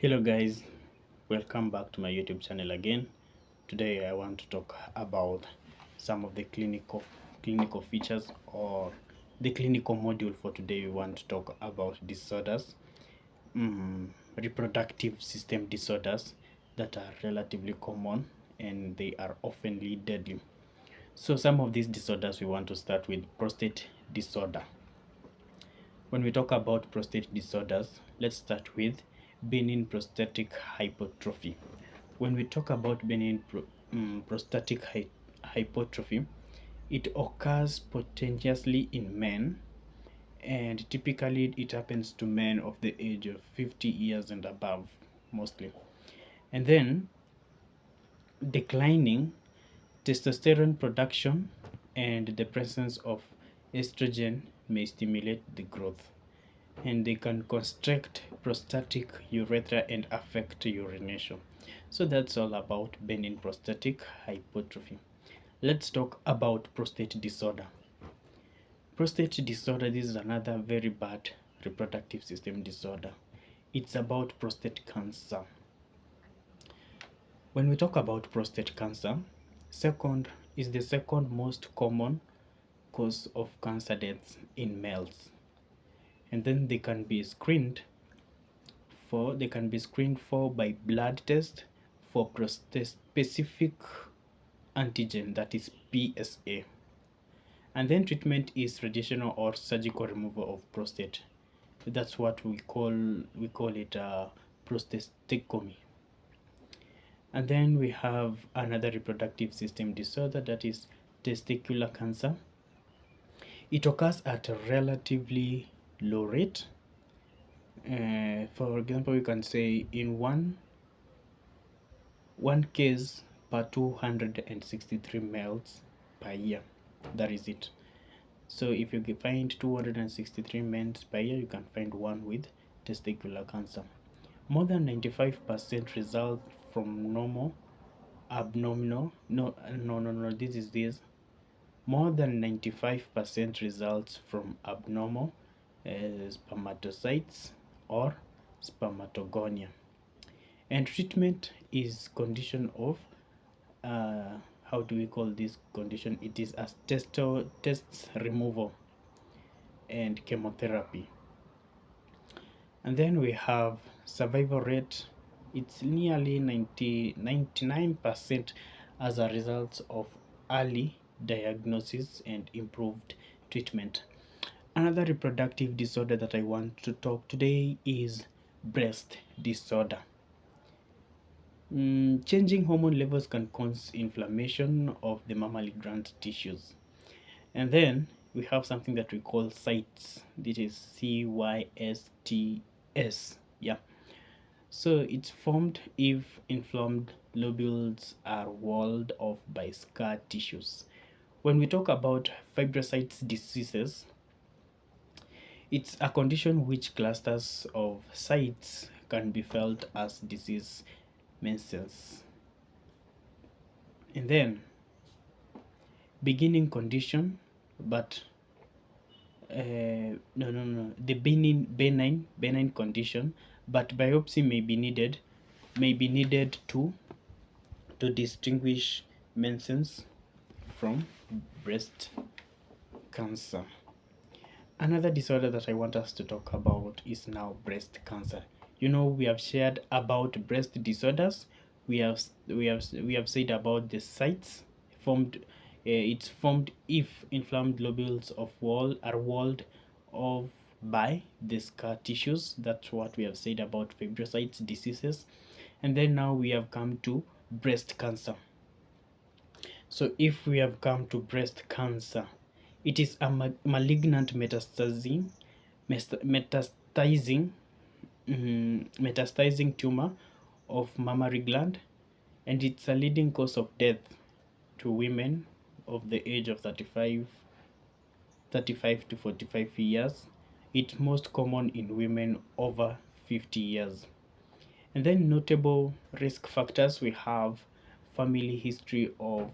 Hello guys, welcome back to my YouTube channel again. Today I want to talk about some of the clinical features or the clinical module for today. We want to talk about disorders, reproductive system disorders that are relatively common and they are oftenly deadly. So some of these disorders we want to start with prostate disorder. When we talk about prostate disorders, let's start with benign prostatic hypertrophy. When we talk about prostatic hypertrophy, it occurs spontaneously in men, and typically it happens to men of the age of 50 years and above, mostly. And then declining testosterone production and the presence of estrogen may stimulate the growth, and they can constrict prostatic urethra and affect urination. So that's all about benign prostatic hypertrophy. Let's talk about prostate disorder. Prostate disorder, this is another very bad reproductive system disorder. It's about prostate cancer. When we talk about prostate cancer, second is the second most common cause of cancer deaths in males. And then they can be screened for by blood test for prostate specific antigen, that is PSA. And then treatment is radiation or surgical removal of prostate. That's what we call it prostatectomy. And then we have another reproductive system disorder, that is testicular cancer. It occurs at a relatively low rate. For example, we can say in one case per 263 males per year. That is it. So if you find 263 men per year, you can find one with testicular cancer. More than 95% result from normal abdominal. No. This. More than 95% results from abnormal spermatocytes or spermatogonia. And treatment is condition of how do we call this condition? It is as tests removal and chemotherapy. And then we have survival rate. It's nearly 99% as a result of early diagnosis and improved treatment. Another reproductive disorder that I want to talk today is breast disorder. Changing hormone levels can cause inflammation of the mammary gland tissues. And then we have something that we call cysts. This is CYSTS. Yeah. So it's formed if inflamed lobules are walled off by scar tissues. When we talk about fibrocytes diseases, it's a condition which clusters of cysts can be felt as disease menses. And then beginning condition, but the benign condition, but biopsy may be needed to distinguish menses from breast cancer. Another disorder that I want us to talk about is now breast cancer. We have shared about breast disorders. We have said about the cysts formed. It's formed if inflamed lobules of wall are walled off by the scar tissues. That's what we have said about fibrocytes diseases. And then now we have come to breast cancer. So if we have come to breast cancer, it is a malignant metastasizing tumor of mammary gland, and it's a leading cause of death to women of the age of 35 to 45 years. It's most common in women over 50 years. And then notable risk factors, we have family history of